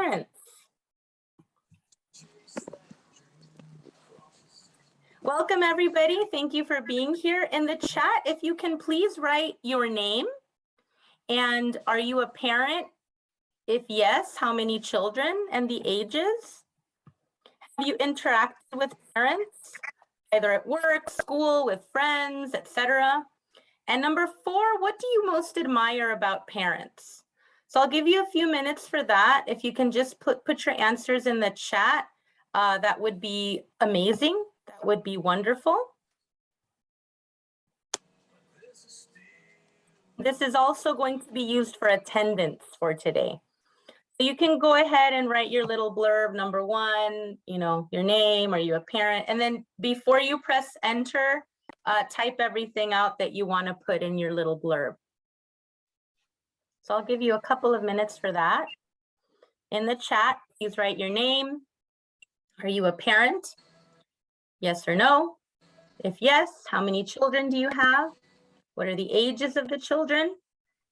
parents. Welcome everybody. Thank you for being here. In the chat, if you can please write your name and are you a parent? If yes, how many children and the ages? Have you interacted with parents, either at work, school, with friends, etc.? And number 4, what do you most admire about parents? So I'll give you a few minutes for that. If you can just put your answers in the chat, that would be amazing. That would be wonderful. This is also going to be used for attendance for today. So you can go ahead and write your little blurb, number 1, your name, are you a parent? And then before you press enter, type everything out that you want to put in your little blurb. So I'll give you a couple of minutes for that. In the chat, please write your name. Are you a parent? Yes or no? If yes, how many children do you have? What are the ages of the children?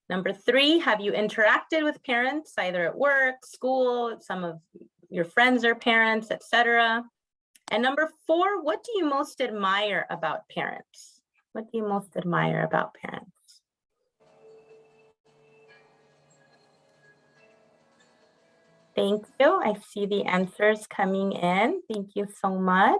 Number 3, have you interacted with parents, either at work, school, some of your friends are parents, etc.? And number 4, what do you most admire about parents? What do you most admire about parents? Thank you. I see the answers coming in. Thank you so much.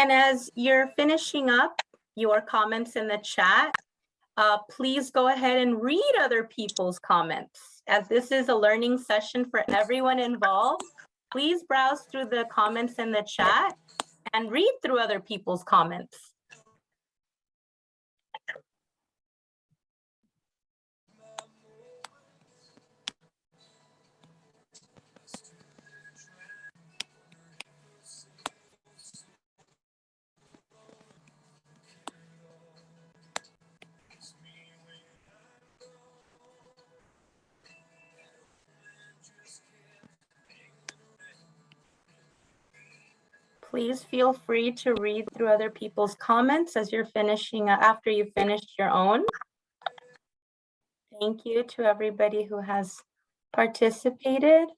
And as you're finishing up your comments in the chat, please go ahead and read other people's comments. As this is a learning session for everyone involved, please browse through the comments in the chat and read through other people's comments. Please feel free to read through other people's comments as you're finishing, after you've finished your own. Thank you to everybody who has participated.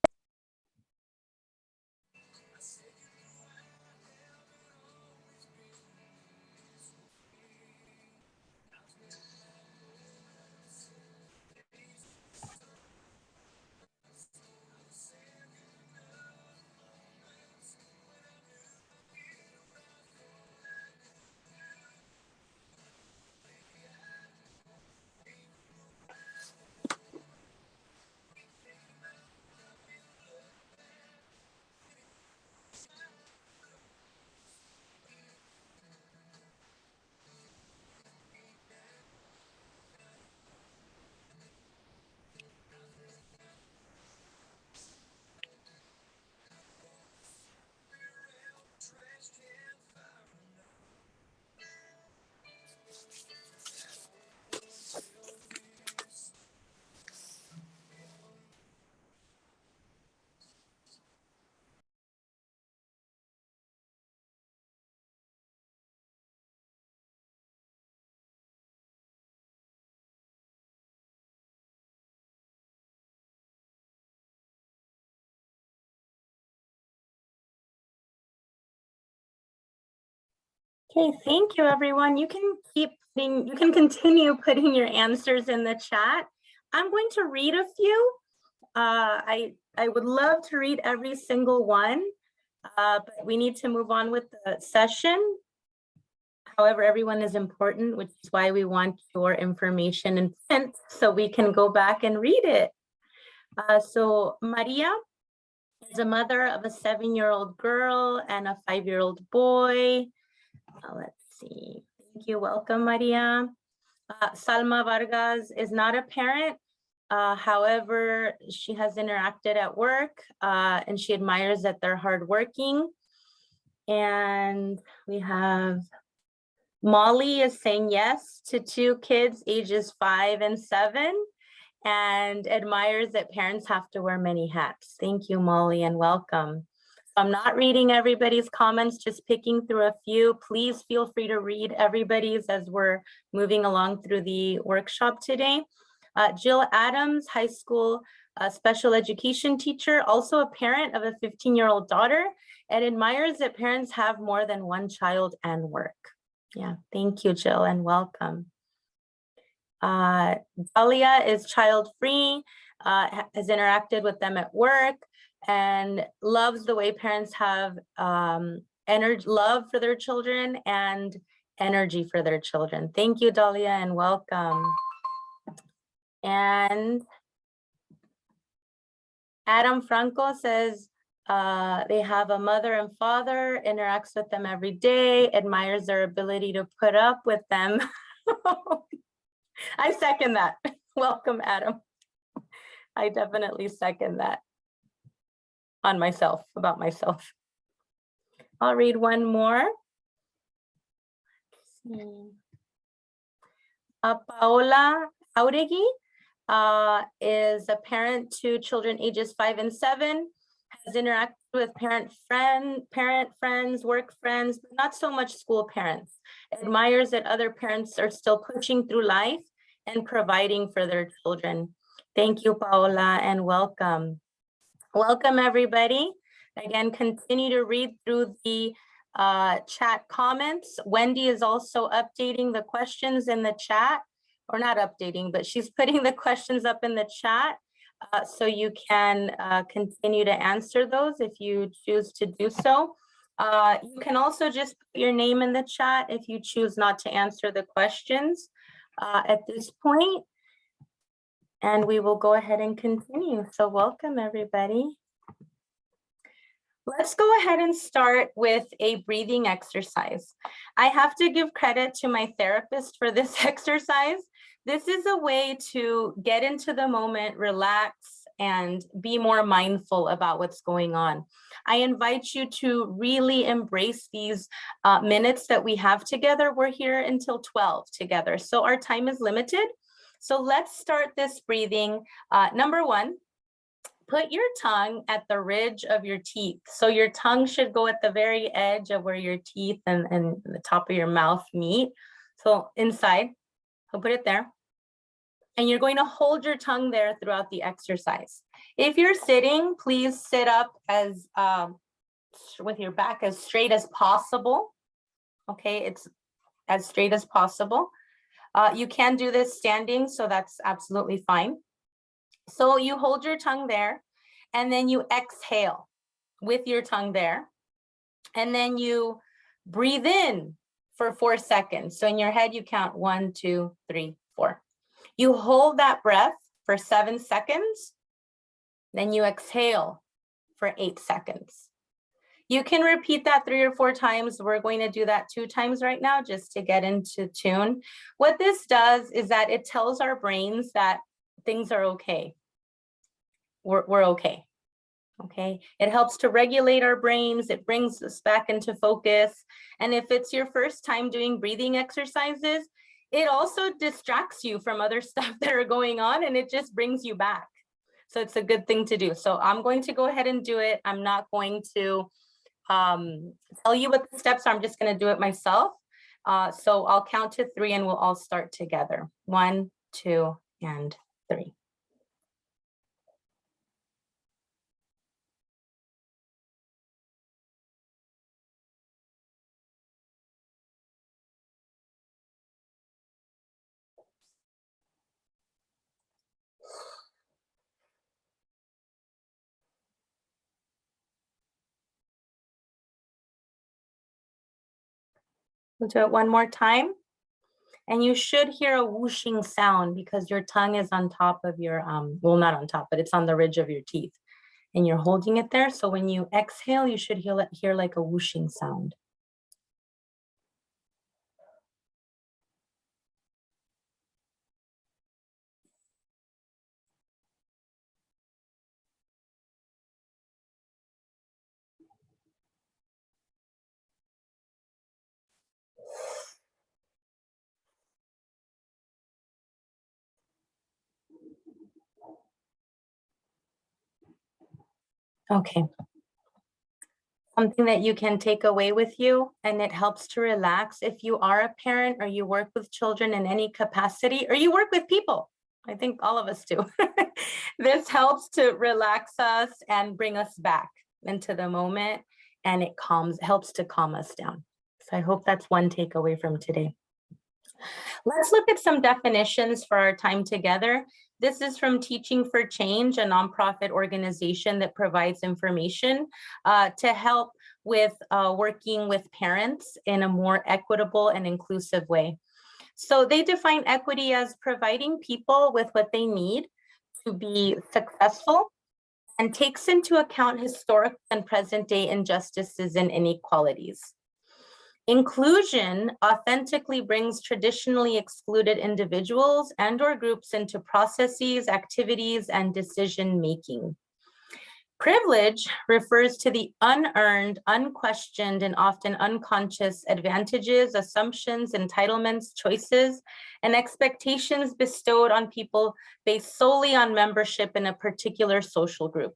Okay, thank you, everyone. You can continue putting your answers in the chat. I'm going to read a few. I would love to read every single one, but we need to move on with the session. However, everyone is important, which is why we want your information in print so we can go back and read it. So Maria is a mother of a 7-year-old girl and a 5-year-old boy. Let's see. Thank you. Welcome, Maria. Salma Vargas is not a parent. However, she has interacted at work and she admires that they're hardworking. And we have Molly is saying yes to 2 kids, ages 5 and 7, and admires that parents have to wear many hats. Thank you, Molly, and welcome. I'm not reading everybody's comments, just picking through a few. Please feel free to read everybody's as we're moving along through the workshop today. Jill Adams, high school special education teacher, also a parent of a 15-year-old daughter, and admires that parents have more than 1 child and work. Yeah, thank you, Jill, and welcome. Dahlia is child-free, has interacted with them at work, and loves the way parents have love for their children and energy for their children. Thank you, Dahlia, and welcome. And Adam Franco says they have a mother and father, interacts with them every day, admires their ability to put up with them. I second that. Welcome, Adam. I definitely second that on myself, about myself. I'll read one more. Paola Jauregui is a parent to children ages 5 and 7, has interacted with parent friends, work friends, but not so much school parents. Admires that other parents are still pushing through life and providing for their children. Thank you, Paola, and welcome. Welcome, everybody. Again, continue to read through the chat comments. Wendy is also updating the questions in the chat, or not updating, but she's putting the questions up in the chat so you can continue to answer those if you choose to do so. You can also just put your name in the chat if you choose not to answer the questions at this point. And we will go ahead and continue. So welcome, everybody. Let's go ahead and start with a breathing exercise. I have to give credit to my therapist for this exercise. This is a way to get into the moment, relax, and be more mindful about what's going on. I invite you to really embrace these minutes that we have together. We're here until 12 together, so our time is limited. So let's start this breathing. Number 1, put your tongue at the ridge of your teeth. So your tongue should go at the very edge of where your teeth and the top of your mouth meet. So inside, so put it there. And you're going to hold your tongue there throughout the exercise. If you're sitting, please sit up as with your back as straight as possible. Okay, it's as straight as possible. You can do this standing, so that's absolutely fine. So you hold your tongue there, and then you exhale with your tongue there. And then you breathe in for 4 seconds. So in your head, you count 1, 2, 3, 4. You hold that breath for 7 seconds. Then you exhale for 8 seconds. You can repeat that 3 or 4 times. We're going to do that 2 times right now just to get into tune. What this does is that it tells our brains that things are okay. We're okay. Okay. It helps to regulate our brains. It brings us back into focus. And if it's your first time doing breathing exercises, it also distracts you from other stuff that are going on, and it just brings you back. So it's a good thing to do. So I'm going to go ahead and do it. I'm not going to tell you what the steps are. I'm just going to do it myself. So I'll count to 3 and we'll all start together. 1, 2, and 3. We'll do it one more time. And you should hear a whooshing sound because your tongue is on top of your, well, not on top, but it's on the ridge of your teeth. And you're holding it there. So when you exhale, you should hear like a whooshing sound. Okay. Something that you can take away with you, and it helps to relax if you are a parent or you work with children in any capacity, or you work with people. I think all of us do. This helps to relax us and bring us back into the moment, and it helps to calm us down. So I hope that's one takeaway from today. Let's look at some definitions for our time together. This is from Teaching for Change, a nonprofit organization that provides information to help with working with parents in a more equitable and inclusive way. So they define equity as providing people with what they need to be successful, and takes into account historic and present day injustices and inequalities. Inclusion authentically brings traditionally excluded individuals and/or groups into processes, activities, and decision-making. Privilege refers to the unearned, unquestioned, and often unconscious advantages, assumptions, entitlements, choices, and expectations bestowed on people based solely on membership in a particular social group.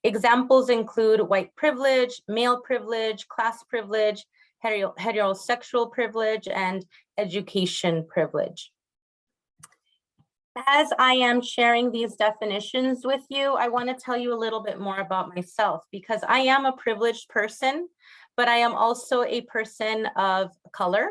Examples include white privilege, male privilege, class privilege, heterosexual privilege, and education privilege. As I am sharing these definitions with you, I want to tell you a little bit more about myself, because I am a privileged person, but I am also a person of color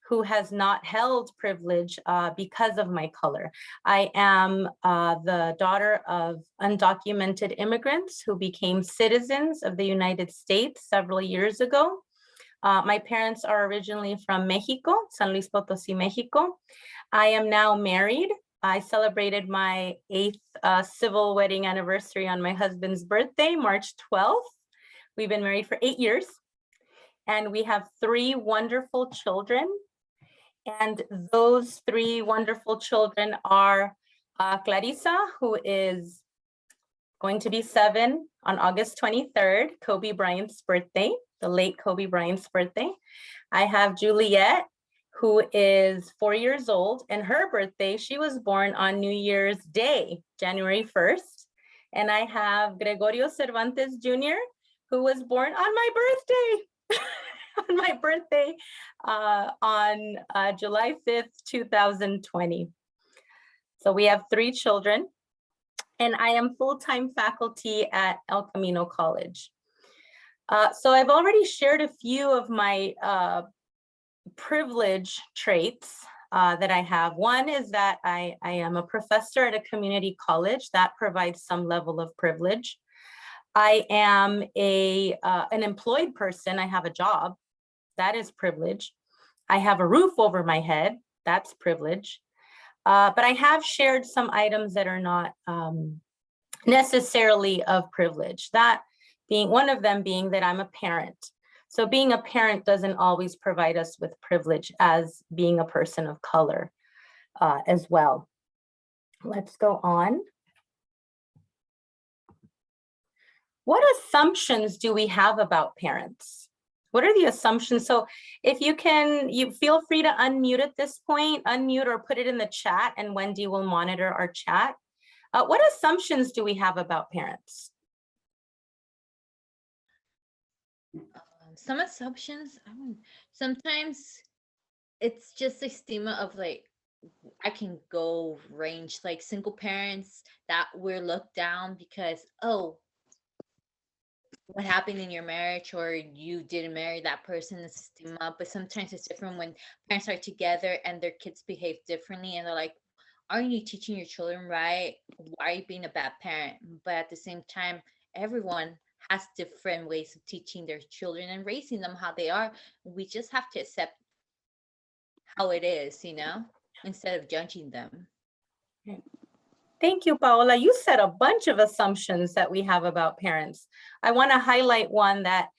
who has not held privilege because of my color. I am the daughter of undocumented immigrants who became citizens of the United States several years ago. My parents are originally from Mexico, San Luis Potosí, Mexico. I am now married. I celebrated my 8th civil wedding anniversary on my husband's birthday, March 12th. We've been married for 8 years, and we have 3 wonderful children. And those 3 wonderful children are Clarissa, who is going to be 7 on August 23rd, Kobe Bryant's birthday, the late Kobe Bryant's birthday. I have Juliet, who is 4 years old, and her birthday, she was born on New Year's Day, January 1st. And I have Gregorio Cervantes Jr., who was born on my birthday. On my birthday on July 5th, 2020. So we have 3 children, and I am full-time faculty at El Camino College. So I've already shared a few of my privilege traits that I have. One is that I am a professor at a community college. That provides some level of privilege. I am an employed person. I have a job. That is privilege. I have a roof over my head. That's privilege. But I have shared some items that are not necessarily of privilege. That being one of them being that I'm a parent. So being a parent doesn't always provide us with privilege as being a person of color as well. Let's go on. What assumptions do we have about parents? What are the assumptions? So if you can, you feel free to unmute at this point, unmute or put it in the chat, and Wendy will monitor our chat. What assumptions do we have about parents? Some assumptions, sometimes it's just a stigma of like, I can go range like single parents that we're looked down because, oh, what happened in your marriage, or you didn't marry that person, is stigma. But sometimes it's different when parents are together and their kids behave differently, and they're like, aren't you teaching your children right? Why are you being a bad parent? But at the same time, everyone has different ways of teaching their children and raising them how they are. We just have to accept how it is, instead of judging them. Thank you, Paola. You said a bunch of assumptions that we have about parents. I want to highlight one that,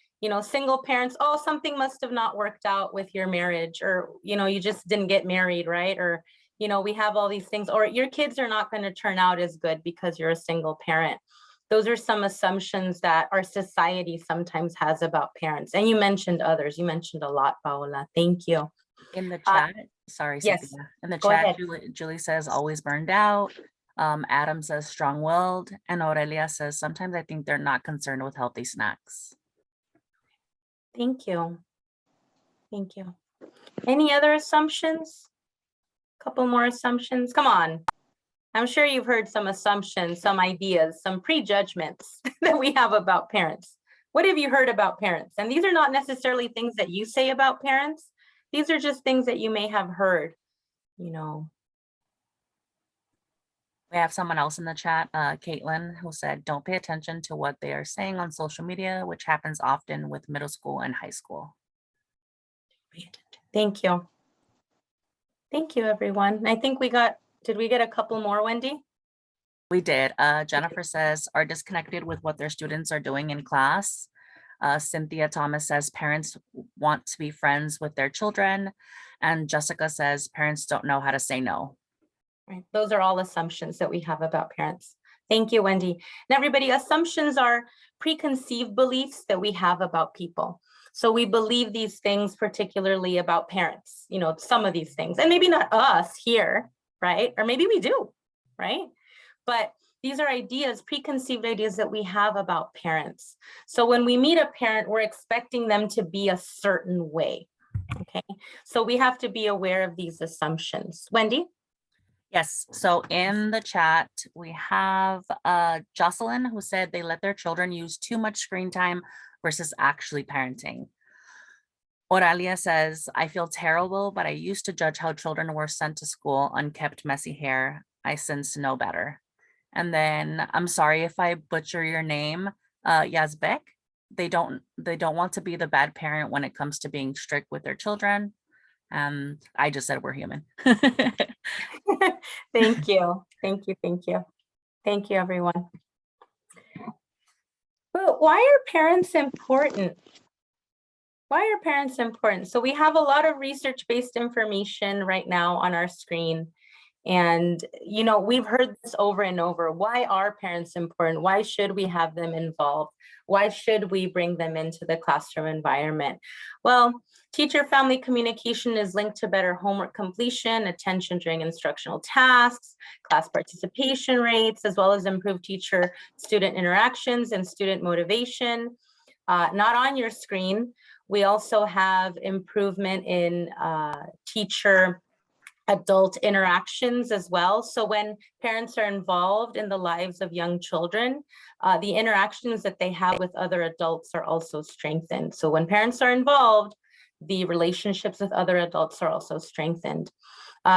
single parents, oh, something must have not worked out with your marriage, or, you just didn't get married, right? Or, we have all these things, or your kids are not going to turn out as good because you're a single parent. Those are some assumptions that our society sometimes has about parents. And you mentioned others. You mentioned a lot, Paola. Thank you. In the chat, sorry, Yes, Cynthia. In the go chat, ahead. Julie says always burned out. Adam says strong-willed, and Aurelia says sometimes I think they're not concerned with healthy snacks. Thank you. Thank you. Any other assumptions? Couple more assumptions. Come on. I'm sure you've heard some assumptions, some ideas, some prejudgments that we have about parents. What have you heard about parents? And these are not necessarily things that you say about parents. These are just things that you may have heard, We have someone else in the chat, Caitlin, who said, don't pay attention to what they are saying on social media, which happens often with middle school and high school. Thank you. Thank you, everyone. I think did we get a couple more, Wendy? We did. Jennifer says, are disconnected with what their students are doing in class. Cynthia Thomas says, parents want to be friends with their children. And Jessica says, parents don't know how to say no. Right. Those are all assumptions that we have about parents. Thank you, Wendy. And everybody, assumptions are preconceived beliefs that we have about people. So we believe these things, particularly about parents, some of these things, and maybe not us here, right? Or maybe we do, right? But these are ideas, preconceived ideas that we have about parents. So when we meet a parent, we're expecting them to be a certain way, okay? So we have to be aware of these assumptions. Wendy? Yes, so in the chat, we have Jocelyn, who said they let their children use too much screen time versus actually parenting. Oralia says, I feel terrible, but I used to judge how children were sent to school, unkept, messy hair. I since know better. And then, I'm sorry if I butcher your name, Yazbek. They don't want to be the bad parent when it comes to being strict with their children. I just said we're human. Thank you. Thank you. Thank you. Thank you, everyone. Well, why are parents important? Why are parents important? So we have a lot of research-based information right now on our screen. And, we've heard this over and over. Why are parents important? Why should we have them involved? Why should we bring them into the classroom environment? Well, teacher-family communication is linked to better homework completion, attention during instructional tasks, class participation rates, as well as improved teacher-student interactions and student motivation. Not on your screen. We also have improvement in teacher adult interactions as well. So when parents are involved in the lives of young children, the interactions that they have with other adults are also strengthened. So when parents are involved, the relationships with other adults are also strengthened.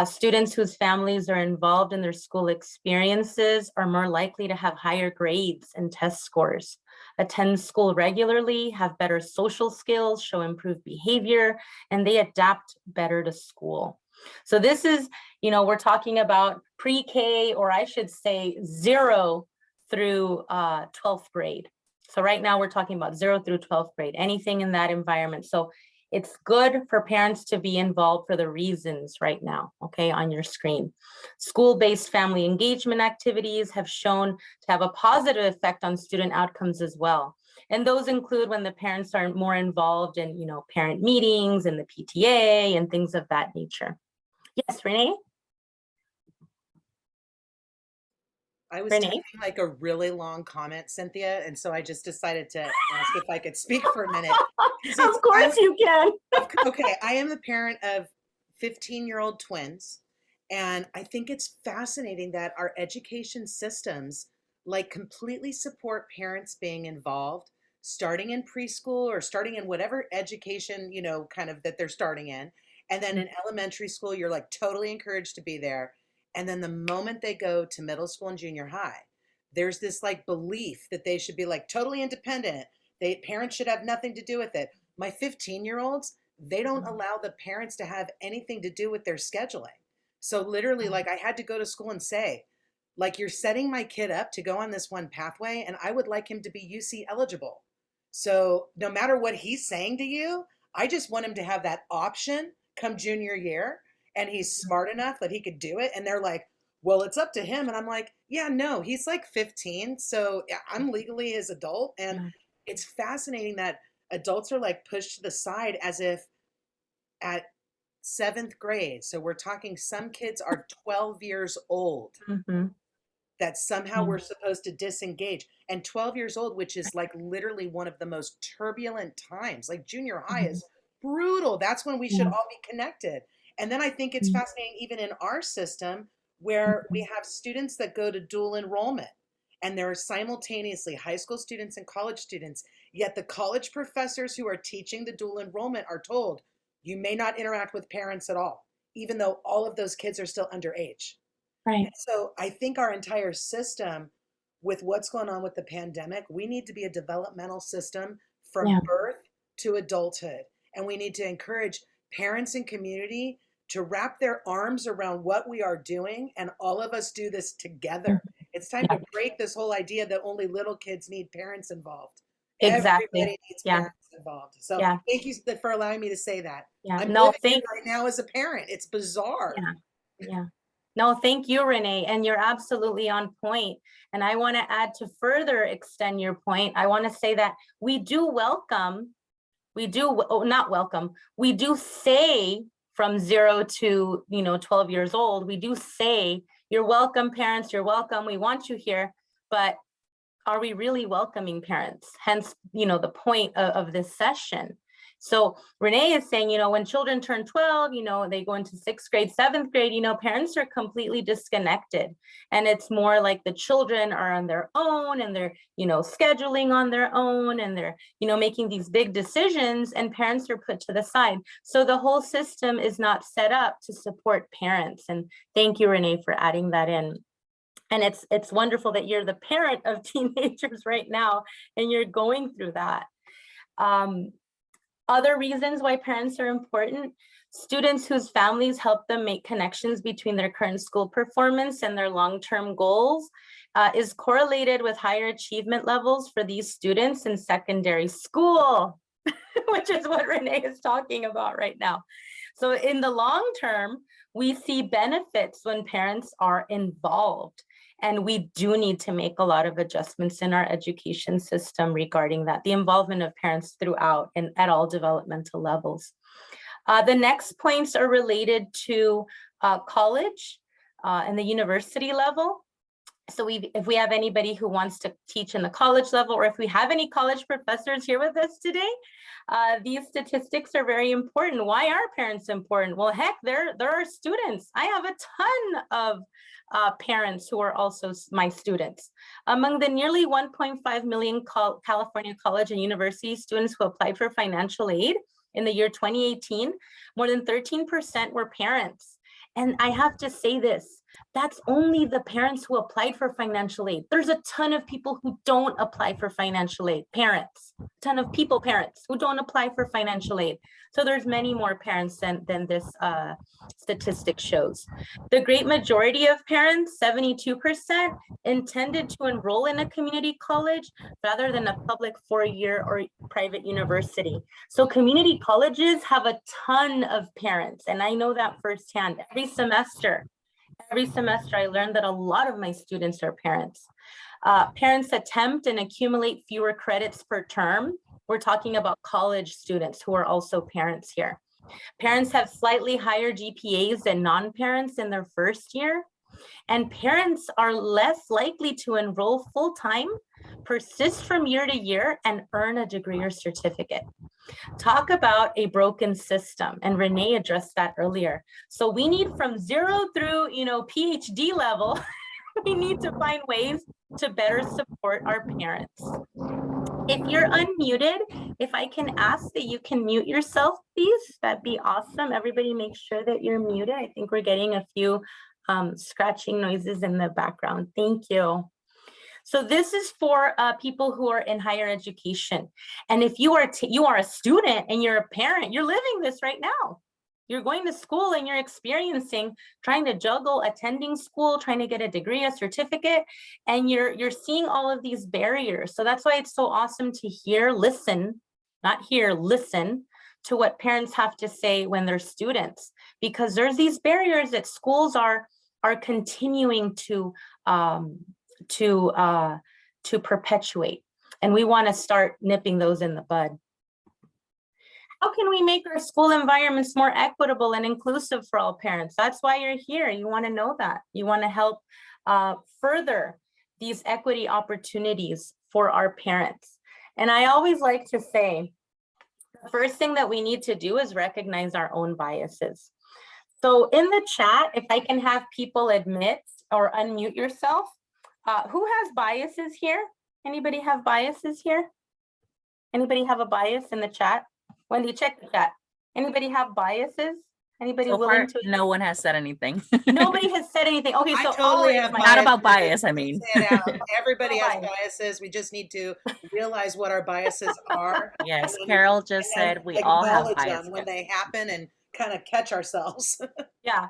Students whose families are involved in their school experiences are more likely to have higher grades and test scores, attend school regularly, have better social skills, show improved behavior, and they adapt better to school. So this is, we're talking about pre-K, or I should say 0 through 12th grade. So right now we're talking about 0 through 12th grade, anything in that environment. So it's good for parents to be involved for the reasons right now, okay, on your screen. School-based family engagement activities have shown to have a positive effect on student outcomes as well. And those include when the parents are more involved in, parent meetings and the PTA and things of that nature. Yes, Renee? I was Renee? typing like a really long comment, Cynthia, and so I just decided to ask if I could speak for a minute. Of course you can. Okay, I am the parent of 15-year-old twins, and I think it's fascinating that our education systems like completely support parents being involved, starting in preschool or starting in whatever education, kind of that they're starting in. And then in elementary school, you're like totally encouraged to be there. And then the moment they go to middle school and junior high, there's this like belief that they should be like totally independent. Parents should have nothing to do with it. My 15-year-olds, they don't allow the parents to have anything to do with their scheduling. So literally, like, I had to go to school and say, like, you're setting my kid up to go on this one pathway, and I would like him to be UC eligible. So no matter what he's saying to you, I just want him to have that option come junior year, and he's smart enough that he could do it. And they're like, well, it's up to him. And I'm like, yeah, no, he's like 15. So I'm legally his adult. And it's fascinating that adults are like pushed to the side as if at 7th grade. So we're talking some kids are 12 years old. That somehow we're supposed to disengage. And 12 years old, which is like literally one of the most turbulent times, like junior high is brutal. That's when we should all be connected. And then I think it's fascinating, even in our system, where we have students that go to dual enrollment, and there are simultaneously high school students and college students, yet the college professors who are teaching the dual enrollment are told, you may not interact with parents at all, even though all of those kids are still underage. Right. So I think our entire system, with what's going on with the pandemic, we need to be a developmental system from birth to adulthood. And we need to encourage parents and community to wrap their arms around what we are doing, and all of us do this together. It's time to break this whole idea that only little kids need parents involved. Exactly. Everybody needs parents involved. So thank you for allowing me to say that. I'm living it right now as a parent. It's bizarre. No, thank you, Renee. And you're absolutely on point. And I want to add, to further extend your point, I want to say that we do say from 0 to 12 years old, we do say, you're welcome, parents, you're welcome, we want you here. But are we really welcoming parents? Hence, the point of this session. So Renee is saying, when children turn 12, they go into 6th grade, 7th grade, parents are completely disconnected. And it's more like the children are on their own, and they're, scheduling on their own, and they're, making these big decisions, and parents are put to the side. So the whole system is not set up to support parents. And thank you, Renee, for adding that in. And it's wonderful that you're the parent of teenagers right now, and you're going through that. Other reasons why parents are important: students whose families help them make connections between their current school performance and their long-term goals is correlated with higher achievement levels for these students in secondary school, which is what Renee is talking about right now. So in the long term, we see benefits when parents are involved. And we do need to make a lot of adjustments in our education system regarding that, the involvement of parents throughout and at all developmental levels. The next points are related to college and the university level. So if we have anybody who wants to teach in the college level, or if we have any college professors here with us today, these statistics are very important. Why are parents important? Well, heck, there are students. I have a ton of parents who are also my students. Among the nearly 1.5 million California college and university students who applied for financial aid in the year 2018, more than 13% were parents. And I have to say this, that's only the parents who applied for financial aid. There's a ton of people who don't apply for financial aid, parents, a ton of parents who don't apply for financial aid. So there's many more parents than this statistic shows. The great majority of parents, 72%, intended to enroll in a community college rather than a public 4-year or private university. So community colleges have a ton of parents, and I know that firsthand. Every semester I learned that a lot of my students are parents. Parents attempt and accumulate fewer credits per term. We're talking about college students who are also parents here. Parents have slightly higher GPAs than non-parents in their first year. And parents are less likely to enroll full-time, persist from year to year, and earn a degree or certificate. Talk about a broken system, and Renee addressed that earlier. So we need from 0 through PhD level, we need to find ways to better support our parents. If you're unmuted, if I can ask that you can mute yourself, please, that'd be awesome. Everybody make sure that you're muted. I think we're getting a few scratching noises in the background. Thank you. So this is for people who are in higher education. And if you are a student and you're a parent, you're living this right now. You're going to school and you're experiencing trying to juggle attending school, trying to get a degree, a certificate, and you're seeing all of these barriers. So that's why it's so awesome to listen to what parents have to say when they're students, because there's these barriers that schools are continuing to perpetuate, and we want to start nipping those in the bud. How can we make our school environments more equitable and inclusive for all parents? That's why you're here. You want to know that. You want to help further these equity opportunities for our parents. And I always like to say, the first thing that we need to do is recognize our own biases. So in the chat, if I can have people admit or unmute yourself, who has biases here? Anybody have biases here? Anybody have a bias in the chat? Wendy, check the chat. Anybody have biases? Anybody So willing far, to? no one has said anything. Nobody has said anything. Okay, I so totally I'll have raise my Not about biases. bias, I mean. Say it out. Everybody No has bias. biases. We just need to realize what our biases are. Yes, and then- Carol just and then said we all have acknowledge bias. them when they happen and kind of catch ourselves. Yeah.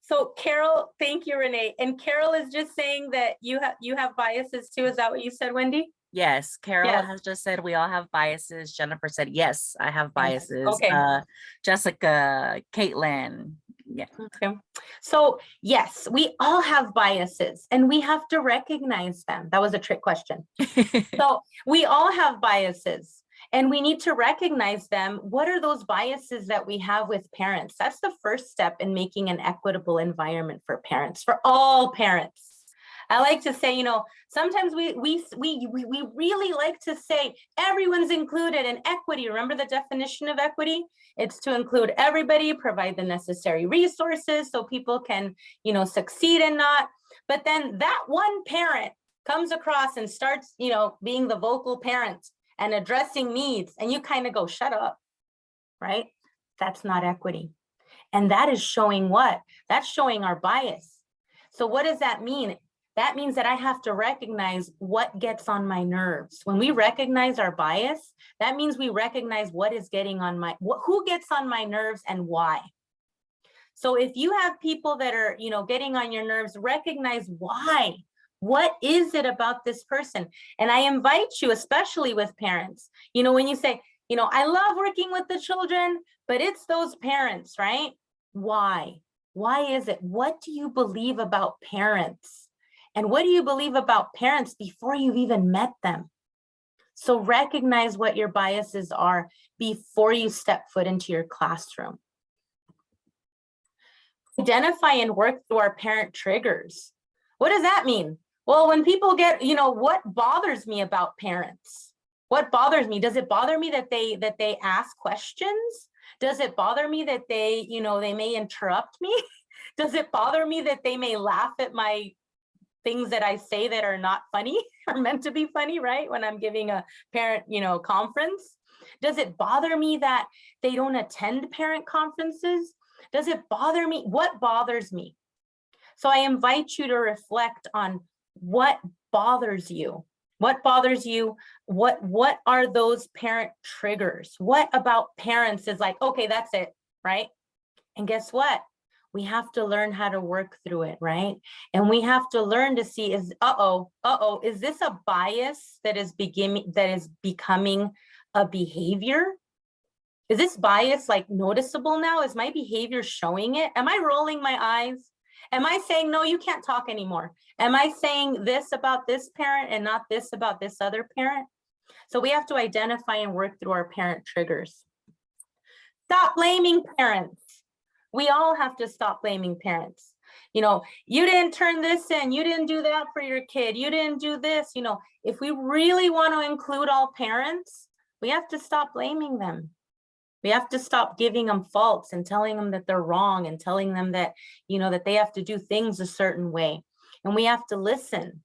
So Carol, thank you, Renee. And Carol is just saying that you have biases too. Is that what you said, Wendy? Yes, Carol Yes. has just said we all have biases. Jennifer said, yes, I have biases. Okay. Jessica, Caitlin. Yeah. Okay. So yes, we all have biases and we have to recognize them. That was a trick question. So we all have biases and we need to recognize them. What are those biases that we have with parents? That's the first step in making an equitable environment for parents, for all parents. I like to say, sometimes we really like to say everyone's included in equity. Remember the definition of equity? It's to include everybody, provide the necessary resources so people can, succeed and not. But then that one parent comes across and starts, being the vocal parent and addressing needs, and you kind of go, shut up, right? That's not equity. And that is showing what? That's showing our bias. So what does that mean? That means that I have to recognize what gets on my nerves. When we recognize our bias, that means we recognize what is getting on who gets on my nerves and why. So if you have people that are, getting on your nerves, recognize why. What is it about this person? And I invite you, especially with parents, when you say, I love working with the children, but it's those parents, right? Why? Why is it? What do you believe about parents? And what do you believe about parents before you've even met them? So recognize what your biases are before you step foot into your classroom. Identify and work through our parent triggers. What does that mean? Well, when people get, what bothers me about parents? What bothers me? Does it bother me that they ask questions? Does it bother me that they may interrupt me? Does it bother me that they may laugh at my things that I say that are not funny or meant to be funny, right? When I'm giving a parent, conference? Does it bother me that they don't attend parent conferences? Does it bother me? What bothers me? So I invite you to reflect on what bothers you. What bothers you? What are those parent triggers? What about parents is like, okay, that's it, right? And guess what? We have to learn how to work through it, right? And we have to learn to see is this a bias that is becoming a behavior? Is this bias noticeable now? Is my behavior showing it? Am I rolling my eyes? Am I saying, no, you can't talk anymore? Am I saying this about this parent and not this about this other parent? So we have to identify and work through our parent triggers. Stop blaming parents. We all have to stop blaming parents. You didn't turn this in, you didn't do that for your kid, you didn't do this. If we really want to include all parents, we have to stop blaming them. We have to stop giving them faults and telling them that they're wrong and telling them that, that they have to do things a certain way. And we have to listen.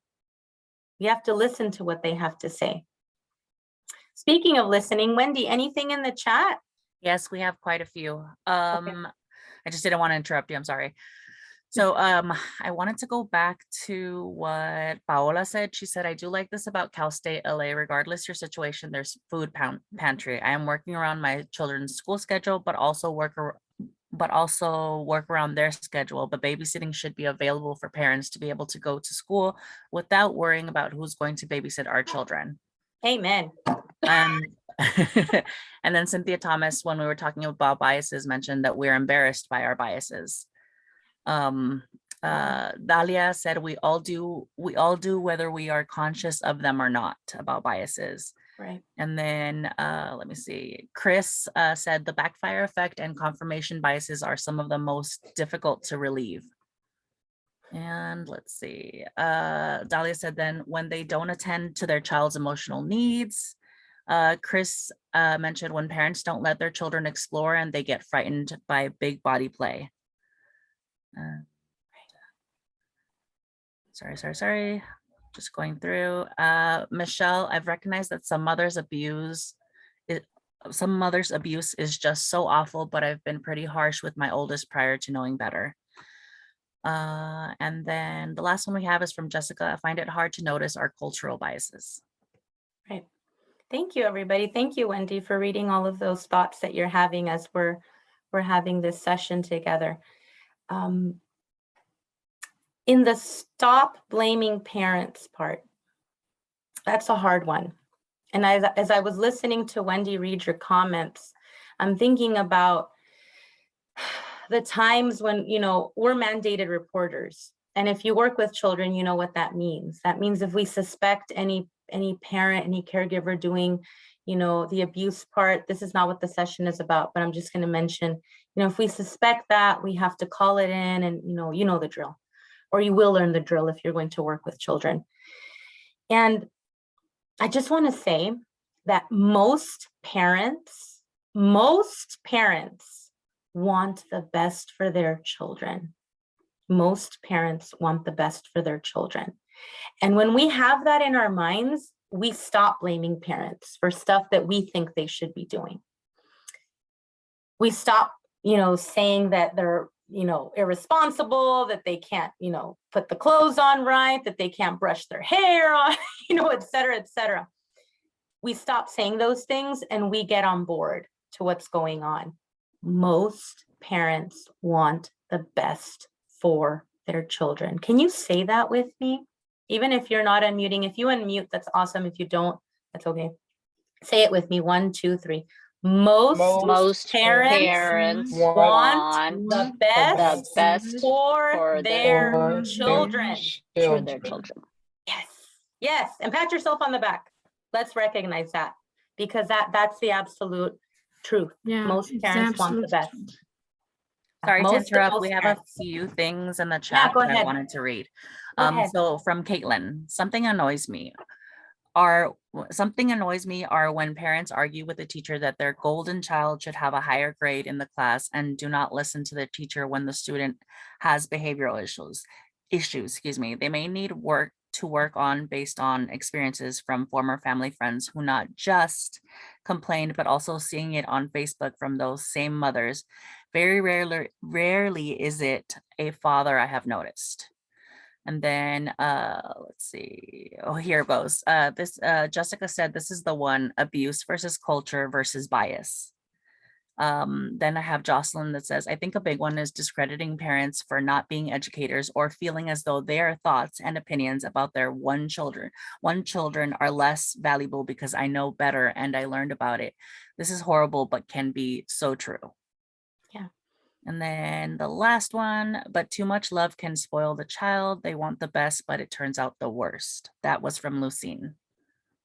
We have to listen to what they have to say. Speaking of listening, Wendy, anything in the chat? Yes, we have quite a few. Okay. I just didn't want to interrupt you. I'm sorry. So I wanted to go back to what Paola said. She said, I do like this about Cal State LA. Regardless your situation, there's food pantry. I am working around my children's school schedule, but also work around their schedule. But babysitting should be available for parents to be able to go to school without worrying about who's going to babysit our children. Amen. And and then Cynthia Thomas, when we were talking about biases, mentioned that we're embarrassed by our biases. Dalia said we all do whether we are conscious of them or not, about biases. Right. And then let me see, Chris said the backfire effect and confirmation biases are some of the most difficult to relieve. And let's see, Dalia said then when they don't attend to their child's emotional needs. Chris mentioned when parents don't let their children explore and they get frightened by big body play. Sorry. Just going through. Michelle, I've recognized that some mothers' abuse is just so awful, but I've been pretty harsh with my oldest prior to knowing better. And then the last one we have is from Jessica. I find it hard to notice our cultural biases. Right. Thank you, everybody. Thank you, Wendy, for reading all of those thoughts that you're having as we're having this session together. In the stop blaming parents part, that's a hard one. And as I was listening to Wendy read your comments, I'm thinking about the times when, we're mandated reporters. And if you work with children, you know what that means. That means if we suspect any parent, any caregiver doing, the abuse part, this is not what the session is about, but I'm just going to mention, if we suspect that, we have to call it in and, you know the drill. Or you will learn the drill if you're going to work with children. And I just want to say that most parents want the best for their children. Most parents want the best for their children. And when we have that in our minds, we stop blaming parents for stuff that we think they should be doing. We stop, saying that they're irresponsible, that they can't, put the clothes on right, that they can't brush their hair on, et cetera, et cetera. We stop saying those things and we get on board to what's going on. Most parents want the best for their children. Can you say that with me? Even if you're not unmuting, if you unmute, that's awesome. If you don't, that's okay. Say it with me. 1, 2, 3. Most parents want the best for their children. Yes. And pat yourself on the back. Let's recognize that, because that's the absolute truth. Yeah, Most parents want the best. Sorry to Most interrupt. We have a parents. few things in the chat go that I ahead. wanted to read. Go ahead. So from Caitlin, something annoys me are when parents argue with the teacher that their golden child should have a higher grade in the class and do not listen to the teacher when the student has behavioral issues. They may need work on based on experiences from former family friends who not just complained, but also seeing it on Facebook from those same mothers. Very rarely is it a father, I have noticed. And then let's see. Oh, here it goes. Jessica said this is the one: abuse versus culture versus bias. Then I have Jocelyn that says, I think a big one is discrediting parents for not being educators or feeling as though their thoughts and opinions about their one children are less valuable because I know better and I learned about it. This is horrible, but can be so true. Yeah. And then the last one, but too much love can spoil the child. They want the best, but it turns out the worst. That was from Lucine.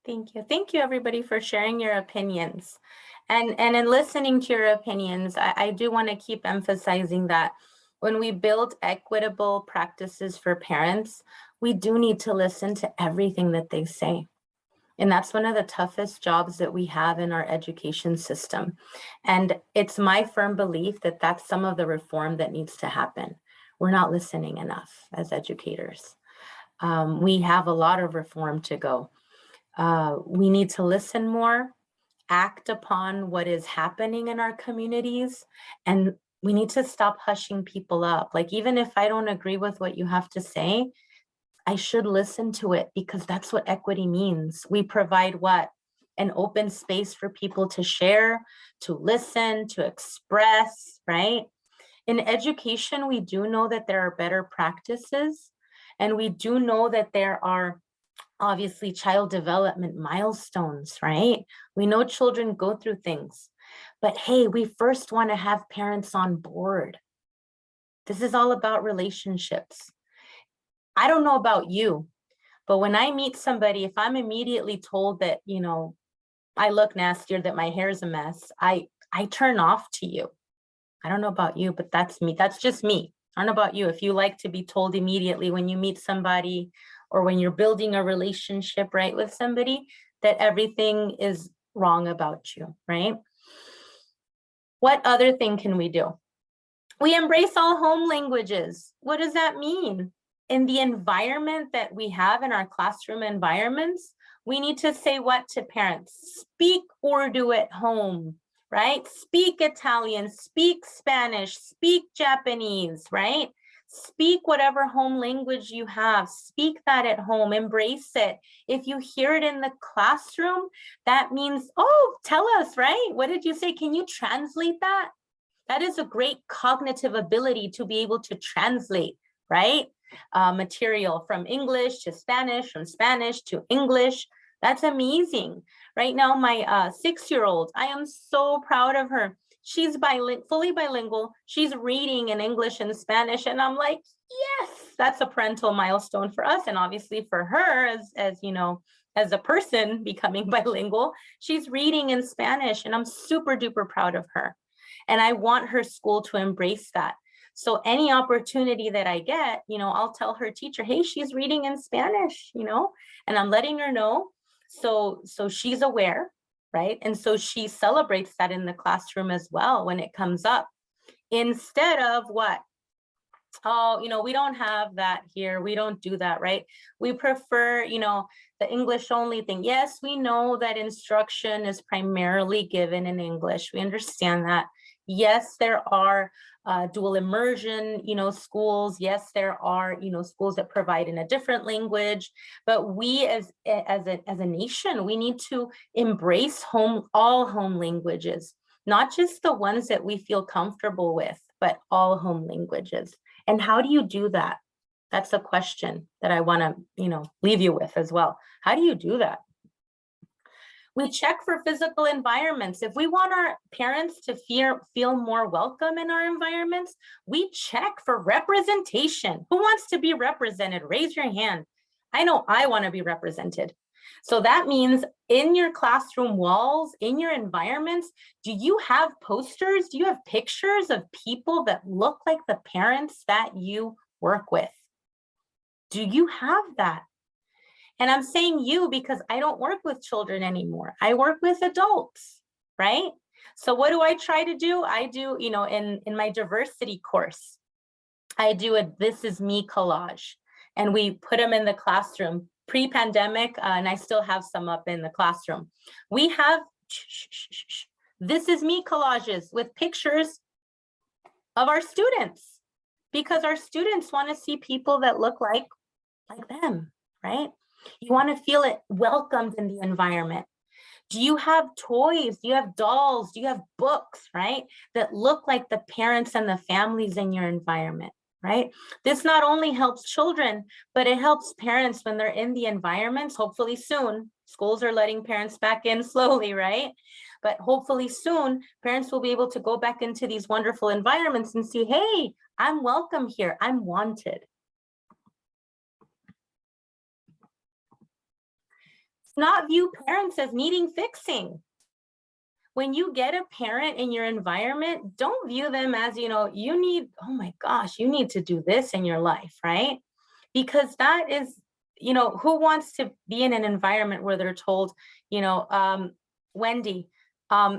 Thank you. Thank you, everybody, for sharing your opinions. And in listening to your opinions, I do want to keep emphasizing that when we build equitable practices for parents, we do need to listen to everything that they say. And that's one of the toughest jobs that we have in our education system. And it's my firm belief that that's some of the reform that needs to happen. We're not listening enough as educators. We have a lot of reform to go. We need to listen more, act upon what is happening in our communities, and we need to stop hushing people up. Like, even if I don't agree with what you have to say, I should listen to it, because that's what equity means. We provide what? An open space for people to share, to listen, to express, right? In education, we do know that there are better practices, and we do know that there are obviously child development milestones, right? We know children go through things, but hey, we first want to have parents on board. This is all about relationships. I don't know about you, but when I meet somebody, if I'm immediately told that, you know, I look nasty or that my hair is a mess, I turn off to you. I don't know about you, but that's me. That's just me. I don't know about you. If you like to be told immediately when you meet somebody or when you're building a relationship, right, with somebody, that everything is wrong about you, right? What other thing can we do? We embrace all home languages. What does that mean? In the environment that we have in our classroom environments, we need to say what to parents? Speak Urdu at home, right? Speak Italian, speak Spanish, speak Japanese, right? Speak whatever home language you have. Speak that at home, embrace it. If you hear it in the classroom, that means, oh, tell us, right? What did you say? Can you translate that? That is a great cognitive ability to be able to translate, right? Material from English to Spanish, from Spanish to English. That's amazing. Right now, my 6-year-old, I am so proud of her. She's fully bilingual. She's reading in English and Spanish. And I'm like, yes, that's a parental milestone for us. And obviously for her, as you know, as a person becoming bilingual, she's reading in Spanish, and I'm super duper proud of her. And I want her school to embrace that. So any opportunity that I get, you know, I'll tell her teacher, hey, she's reading in Spanish, you know, and I'm letting her know. So she's aware, right? And so she celebrates that in the classroom as well when it comes up. Instead of what? Oh, you know, we don't have that here. We don't do that, right? We prefer, you know, the English only thing. Yes, we know that instruction is primarily given in English. We understand that. Yes, there are dual immersion, you know, schools. Yes, there are, you know, schools that provide in a different language. But we as a nation, we need to embrace all home languages, not just the ones that we feel comfortable with, but all home languages. And how do you do that? That's a question that I want to, you know, leave you with as well. How do you do that? We check for physical environments. If we want our parents to feel more welcome in our environments, we check for representation. Who wants to be represented? Raise your hand. I know I want to be represented. So that means in your classroom walls, in your environments, do you have posters? Do you have pictures of people that look like the parents that you work with? Do you have that? And I'm saying you because I don't work with children anymore. I work with adults, right? So what do I try to do? I do, you know, in my diversity course, I do a This Is Me collage, and we put them in the classroom pre-pandemic, and I still have some up in the classroom. We have This Is Me collages with pictures of our students, because our students want to see people that look like them, right? You want to feel it welcomed in the environment. Do you have toys? Do you have dolls? Do you have books, right? That look like the parents and the families in your environment, right? This not only helps children, but it helps parents when they're in the environments. Hopefully soon, schools are letting parents back in slowly, right? But hopefully soon, parents will be able to go back into these wonderful environments and see, hey, I'm welcome here. I'm wanted. Not view parents as needing fixing. When you get a parent in your environment, don't view them as, you know, you need, oh my gosh, you need to do this in your life, right? Because that is, you know, who wants to be in an environment where they're told, you know, Wendy,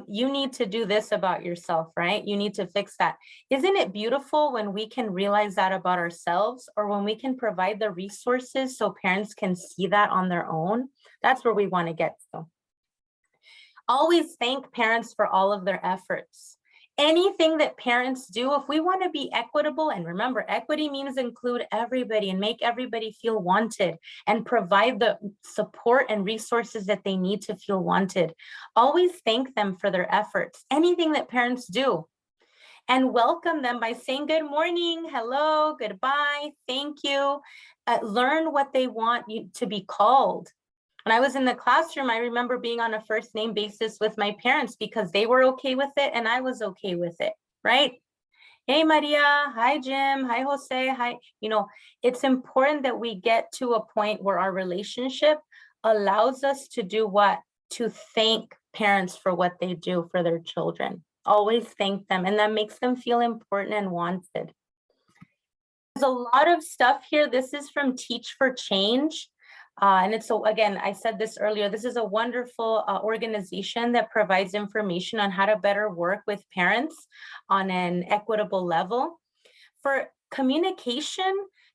you need to do this about yourself, right? You need to fix that. Isn't it beautiful when we can realize that about ourselves, or when we can provide the resources so parents can see that on their own? That's where we want to get to. Always thank parents for all of their efforts. anything that parents do, if we want to be equitable, and remember, equity means include everybody and make everybody feel wanted and provide the support and resources that they need to feel wanted. Always thank them for their efforts, anything that parents do. And welcome them by saying good morning, hello, goodbye, thank you. Learn what they want you to be called. When I was in the classroom, I remember being on a first name basis with my parents because they were okay with it and I was okay with it, right? Hey, Maria, hi, Jim, hi, Jose, hi. You know, it's important that we get to a point where our relationship allows us to do what? To thank parents for what they do for their children. Always thank them, and that makes them feel important and wanted. There's a lot of stuff here. This is from Teach for Change. And it's, so again, I said this earlier, this is a wonderful organization that provides information on how to better work with parents on an equitable level. For communication,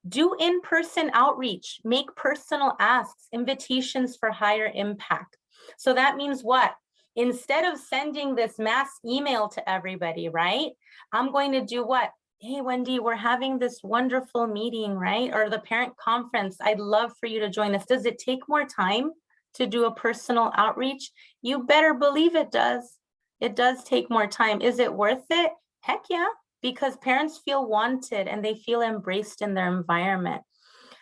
do in-person outreach, make personal asks, invitations for higher impact. So that means what? Instead of sending this mass email to everybody, right? I'm going to do what? Hey, Wendy, we're having this wonderful meeting, right? Or the parent conference. I'd love for you to join us. Does it take more time to do a personal outreach? You better believe it does. It does take more time. Is it worth it? Heck yeah, because parents feel wanted and they feel embraced in their environment.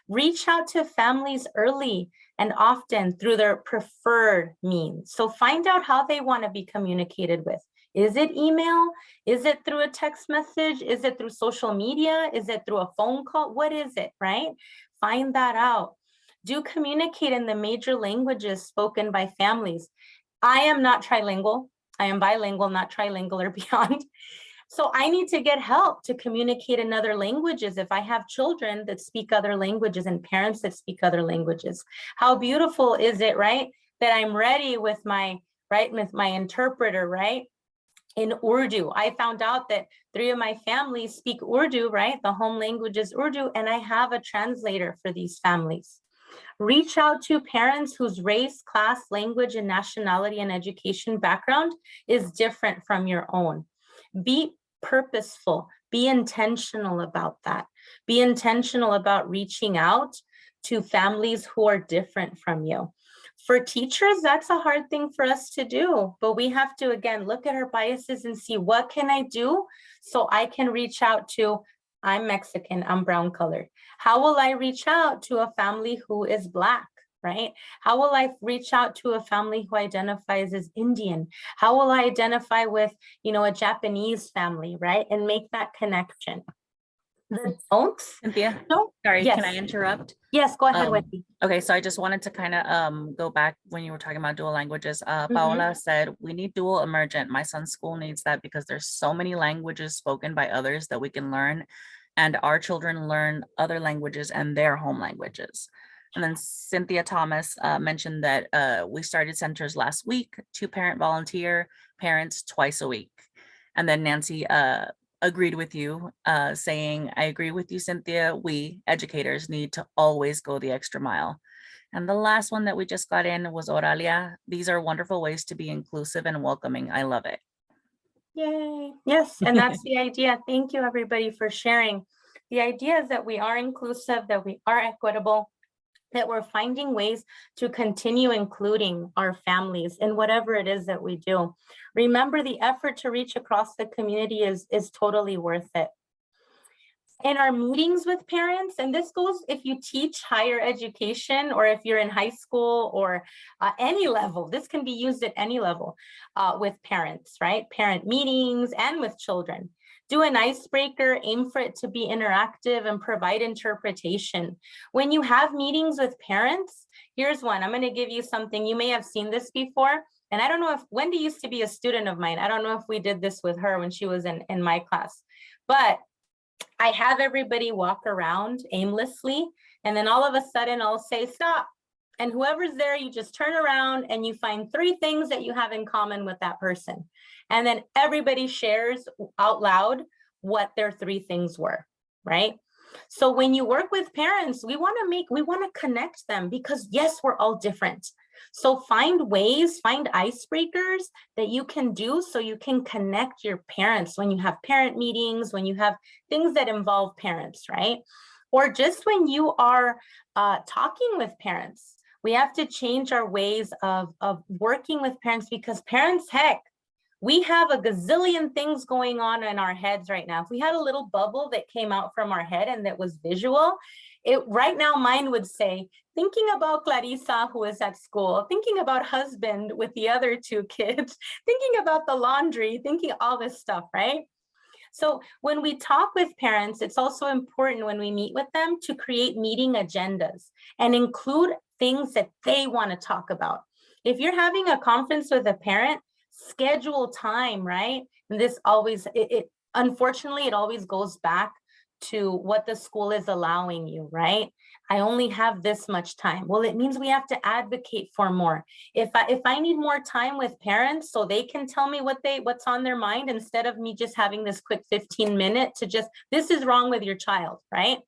Reach out to families early and often through their preferred means. So find out how they want to be communicated with. Is it email? Is it through a text message? Is it through social media? Is it through a phone call? What is it, right? Find that out. Do communicate in the major languages spoken by families. I am not trilingual. I am bilingual, not trilingual or beyond. So I need to get help to communicate in other languages if I have children that speak other languages and parents that speak other languages. How beautiful is it, right? That I'm ready with my, right, with my interpreter, right? In Urdu. I found out that 3 of my families speak Urdu, right? The home language is Urdu, and I have a translator for these families. Reach out to parents whose race, class, language, and nationality and education background is different from your own. Be purposeful, be intentional about that. Be intentional about reaching out to families who are different from you. For teachers, that's a hard thing for us to do, but we have to, again, look at our biases and see what can I do so I can reach out to, I'm Mexican, I'm brown colored. How will I reach out to a family who is Black, right? How will I reach out to a family who identifies as Indian? How will I identify with, you know, a Japanese family, right? And make that connection. The don'ts. Cynthia, No. sorry, Yes. can I interrupt? Yes, go ahead, Wendy. Okay, so I just wanted to kind of go back when you were talking about dual languages. Paola said, we need dual emergent. My son's school needs that because there's so many languages spoken by others that we can learn, and our children learn other languages and their home languages. And then Cynthia Thomas mentioned that we started centers last week, 2 parent volunteer parents twice a week. And then Nancy agreed with you, saying, I agree with you, Cynthia. We educators need to always go the extra mile. And the last one that we just got in was Oralia. These are wonderful ways to be inclusive and welcoming. I love it. Yay. Yes, and that's the idea. Thank you, everybody, for sharing. The idea is that we are inclusive, that we are equitable, that we're finding ways to continue including our families in whatever it is that we do. Remember, the effort to reach across the community is totally worth it. In our meetings with parents, and this goes if you teach higher education or if you're in high school or any level, this can be used at any level with parents, right? Parent meetings and with children. Do an icebreaker, aim for it to be interactive and provide interpretation. When you have meetings with parents, here's one. I'm going to give you something. You may have seen this before. And I don't know if Wendy used to be a student of mine. I don't know if we did this with her when she was in my class, but I have everybody walk around aimlessly. And then all of a sudden I'll say, stop. And whoever's there, you just turn around and you find 3 things that you have in common with that person. And then everybody shares out loud what their 3 things were, right? So when you work with parents, we want to connect them because yes, we're all different. So find ways, find icebreakers that you can do so you can connect your parents when you have parent meetings, when you have things that involve parents, right? Or just when you are talking with parents. We have to change our ways of working with parents, because parents, heck, we have a gazillion things going on in our heads right now. If we had a little bubble that came out from our head and that was visual, it right now mine would say, thinking about Clarissa, who is at school, thinking about husband with the other two kids, thinking about the laundry, thinking all this stuff, right? So when we talk with parents, it's also important when we meet with them to create meeting agendas and include things that they want to talk about. If you're having a conference with a parent, schedule time, right? And this always, unfortunately, it always goes back to what the school is allowing you, right? I only have this much time. Well, it means we have to advocate for more. If I need more time with parents so they can tell me what's on their mind, instead of me just having this quick 15-minute to just, this is wrong with your child, right?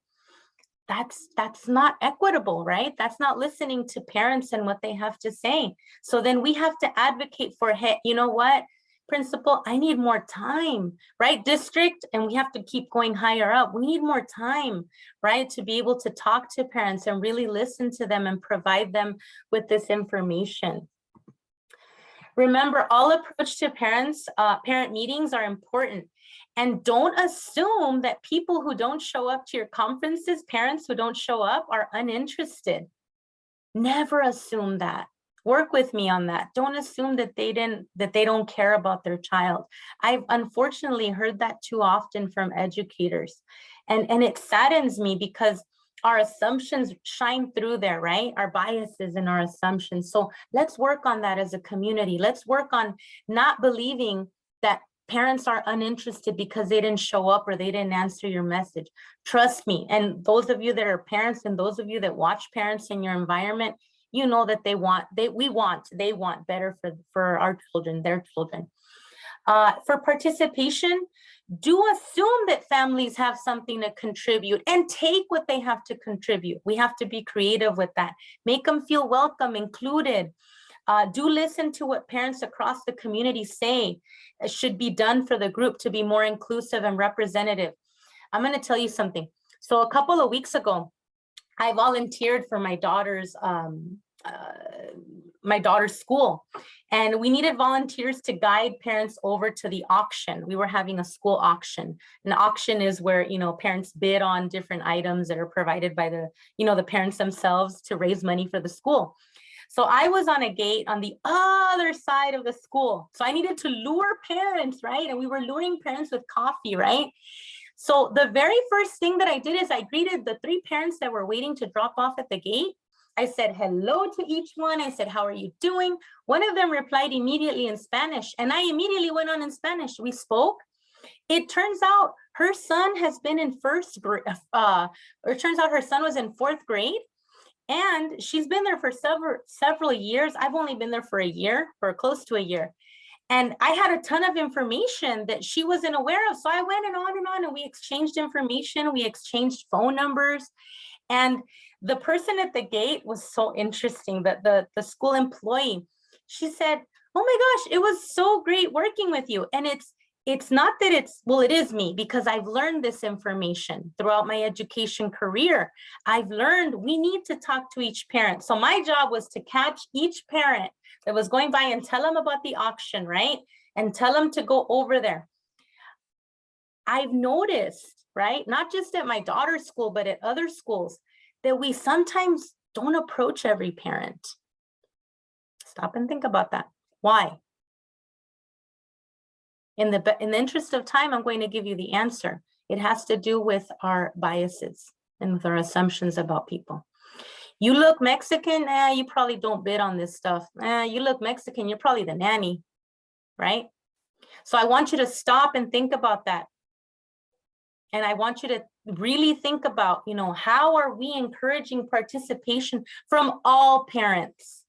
That's not equitable, right? That's not listening to parents and what they have to say. So then we have to advocate for, hey, you know what, principal, I need more time, right? District, and we have to keep going higher up. We need more time, right? To be able to talk to parents and really listen to them and provide them with this information. Remember, all approach to parents, parent meetings are important. And don't assume that people who don't show up to your conferences, parents who don't show up, are uninterested. Never assume that. Work with me on that. Don't assume that they don't care about their child. I've unfortunately heard that too often from educators. And it saddens me, because our assumptions shine through there, right? Our biases and our assumptions. So let's work on that as a community. Let's work on not believing that parents are uninterested because they didn't show up or they didn't answer your message. Trust me. And those of you that are parents and those of you that watch parents in your environment, you know that they want better for our children, their children. For participation, do assume that families have something to contribute and take what they have to contribute. We have to be creative with that. Make them feel welcome, included. Do listen to what parents across the community say should be done for the group to be more inclusive and representative. I'm going to tell you something. So a couple of weeks ago, I volunteered for my daughter's school, and we needed volunteers to guide parents over to the auction. We were having a school auction. An auction is where, you know, parents bid on different items that are provided by the, you know, the parents themselves to raise money for the school. So I was on a gate on the other side of the school. So I needed to lure parents, right? And we were luring parents with coffee, right? So the very first thing that I did is I greeted the 3 parents that were waiting to drop off at the gate. I said hello to each one. I said, how are you doing? One of them replied immediately in Spanish, and I immediately went on in Spanish. We spoke. It turns out her son has been in it turns out her son was in 4th grade. And she's been there for several years. I've only been there for a year, for close to a year. And I had a ton of information that she wasn't aware of. So I went on, and we exchanged information. We exchanged phone numbers. And the person at the gate was so interesting, that the school employee, she said, oh my gosh, it was so great working with you. And it's not that it is me, because I've learned this information throughout my education career. I've learned we need to talk to each parent. So my job was to catch each parent that was going by and tell them about the auction, right? And tell them to go over there. I've noticed, right, not just at my daughter's school, but at other schools, that we sometimes don't approach every parent. Stop and think about that. Why? In the interest of time, I'm going to give you the answer. It has to do with our biases and with our assumptions about people. You look Mexican, you probably don't bid on this stuff. You look Mexican, you're probably the nanny, right? So I want you to stop and think about that. And I want you to really think about, you know, how are we encouraging participation from all parents?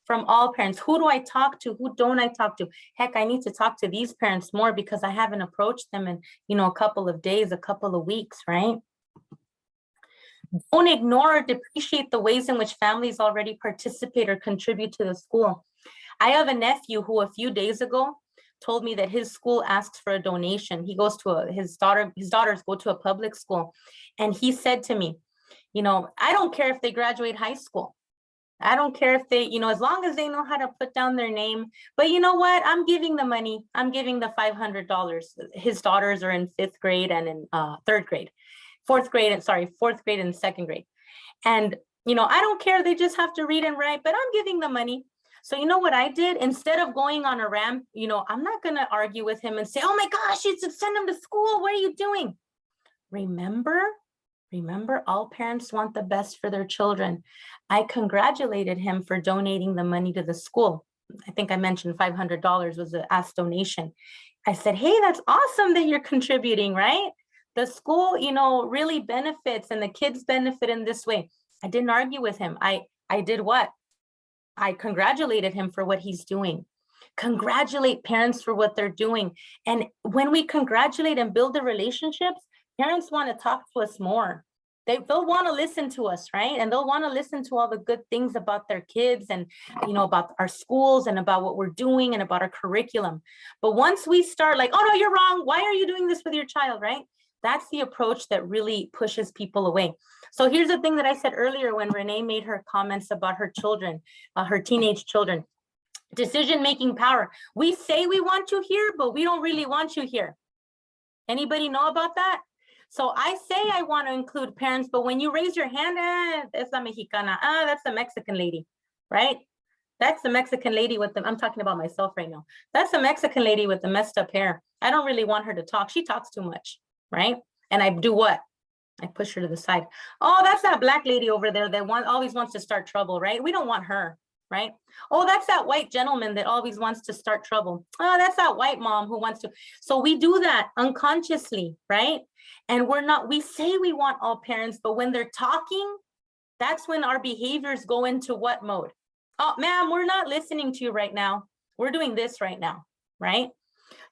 From all parents. Who do I talk to? Who don't I talk to? Heck, I need to talk to these parents more because I haven't approached them in, you know, a couple of days, a couple of weeks, right? Don't ignore or depreciate the ways in which families already participate or contribute to the school. I have a nephew who a few days ago told me that his school asks for a donation. He goes to his daughters go to a public school. And he said to me, you know, I don't care if they graduate high school. I don't care if they, you know, as long as they know how to put down their name. But you know what? I'm giving the money. I'm giving the $500. His daughters are in 5th grade and in 3rd grade, 4th grade, and 4th grade and 2nd grade. And, you know, I don't care. They just have to read and write, but I'm giving the money. So you know what I did? Instead of going on a rant, you know, I'm not going to argue with him and say, oh my gosh, you should send him to school. What are you doing? Remember, all parents want the best for their children. I congratulated him for donating the money to the school. I think I mentioned $500 was an asked donation. I said, hey, that's awesome that you're contributing, right? The school, you know, really benefits and the kids benefit in this way. I didn't argue with him. I did what? I congratulated him for what he's doing. Congratulate parents for what they're doing. And when we congratulate and build the relationships, parents want to talk to us more. They'll want to listen to us, right? And they'll want to listen to all the good things about their kids and, you know, about our schools and about what we're doing and about our curriculum. But once we start like, oh no, you're wrong. Why are you doing this with your child, right? That's the approach that really pushes people away. So here's the thing that I said earlier when Renee made her comments about her children, her teenage children. Decision-making power. We say we want you here, but we don't really want you here. Anybody know about that? So I say I want to include parents, but when you raise your hand, that's la Mexicana, that's the Mexican lady, right? That's the Mexican lady with them. I'm talking about myself right now. That's the Mexican lady with the messed up hair. I don't really want her to talk. She talks too much, right? And I do what? I push her to the side. Oh, that's that black lady over there that always wants to start trouble, right? We don't want her, right? Oh, that's that white gentleman that always wants to start trouble. Oh, that's that white mom who wants to. So we do that unconsciously, right? And we say we want all parents, but when they're talking, that's when our behaviors go into what mode? Oh, ma'am, we're not listening to you right now. We're doing this right now, right?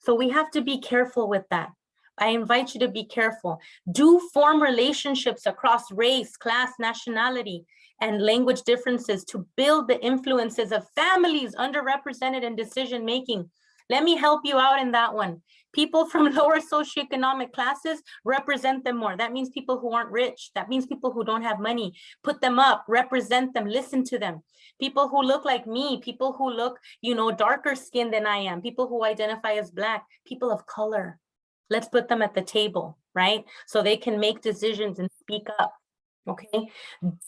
So we have to be careful with that. I invite you to be careful. Do form relationships across race, class, nationality, and language differences to build the influences of families underrepresented in decision-making. Let me help you out in that one. People from lower socioeconomic classes, represent them more. That means people who aren't rich. That means people who don't have money. Put them up, represent them, listen to them. People who look like me, people who look, you know, darker skinned than I am, people who identify as Black, people of color. Let's put them at the table, right? So they can make decisions and speak up, okay?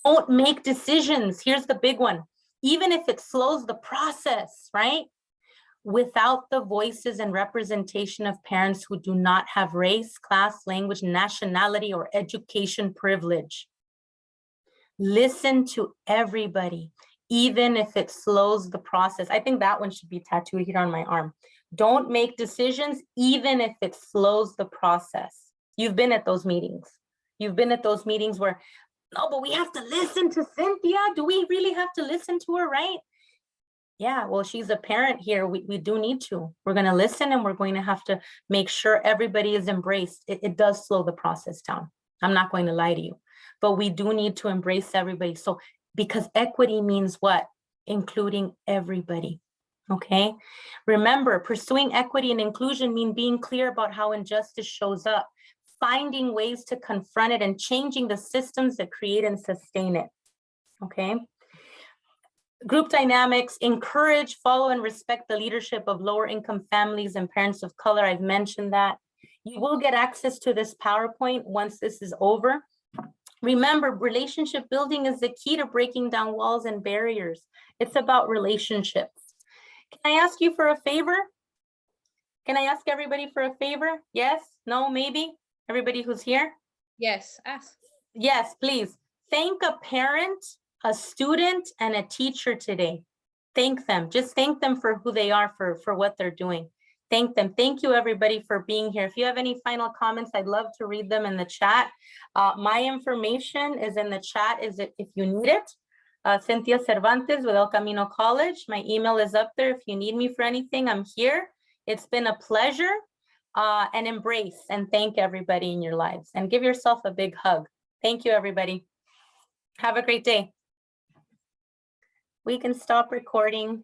Don't make decisions. Here's the big one. Even if it slows the process, right? Without the voices and representation of parents who do not have race, class, language, nationality, or education privilege. Listen to everybody, even if it slows the process. I think that one should be tattooed here on my arm. Don't make decisions, even if it slows the process. You've been at those meetings. You've been at those meetings where, no, but we have to listen to Cynthia. Do we really have to listen to her, right? Yeah, well, she's a parent here. We do need to. We're going to listen and we're going to have to make sure everybody is embraced. It does slow the process down. I'm not going to lie to you, but we do need to embrace everybody. So because equity means what? Including everybody. Okay. Remember, pursuing equity and inclusion mean being clear about how injustice shows up, finding ways to confront it, and changing the systems that create and sustain it. Okay. Group dynamics, encourage, follow, and respect the leadership of lower income families and parents of color. I've mentioned that. You will get access to this PowerPoint once this is over. Remember, relationship building is the key to breaking down walls and barriers. It's about relationships. Can I ask you for a favor? Can I ask everybody for a favor? Yes? No? Maybe? Everybody who's here? Yes, ask. Yes, please. Thank a parent, a student, and a teacher today. Thank them. Just thank them for who they are, for what they're doing. Thank them. Thank you, everybody, for being here. If you have any final comments, I'd love to read them in the chat. My information is in the chat if you need it. Cynthia Cervantes with El Camino College. My email is up there. If you need me for anything, I'm here. It's been a pleasure. And embrace and thank everybody in your lives and give yourself a big hug. Thank you, everybody. Have a great day. We can stop recording.